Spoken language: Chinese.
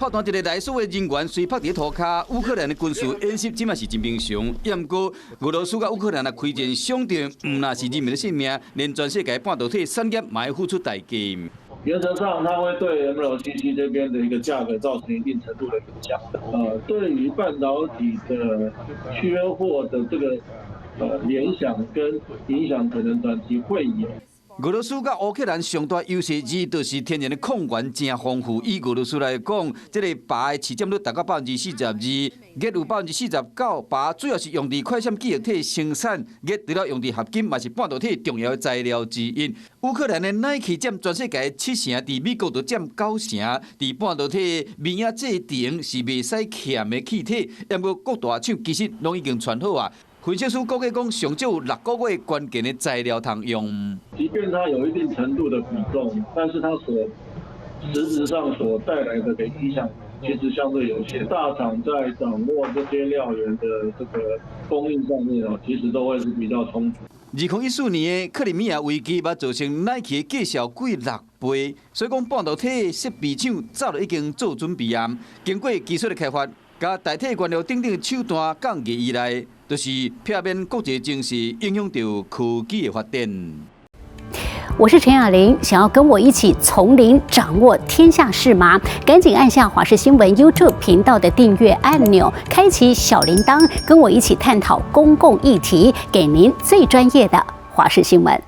炮弹一个来所的人员虽拍伫涂骹，乌克兰的军事演习即嘛是真平常。不过，俄罗斯甲乌克兰开战伤着，唔那是人民的性命，连全世界半导体产业嘛要付出代价。原则上，它会对 MLCC 这边的一个价格造成一定程度的影响。对于半导体的缺货的这个联想跟影响，可能短期会有。俄罗斯甲乌克兰上大优势之就是天然的矿源真丰富。以俄罗斯来讲，这个钯的市占率达到42%，镉有49%，钯主要是用伫快闪记忆体生产，镉除了用伫合金，也是半导体重要的材料之一。乌克兰的Nike占全世界7%，伫美国就占9%，伫半导体面影制成是袂使欠的气体，不过各大厂其实拢已经传好啊。分析师估计讲，上少有6个月关键的材料通用。即便它有一定程度的比重，但是它实质上所带来的影响，其实相对有限。大厂在掌握这些料源的这个供应上面其实都会是比较充足。2014年的克里米亚危机，把造成 Nike 的绩效贵6倍，所以讲半导体设备厂早就已经做准备啊。经过技术的开发，甲代替原料等等手段降低以来，就是避免国际情势影响到科技的发展。我是陈雅玲，想要跟我一起从零掌握天下事吗？赶紧按下华视新闻 YouTube 频道的订阅按钮，开启小铃铛，跟我一起探讨公共议题，给您最专业的华视新闻。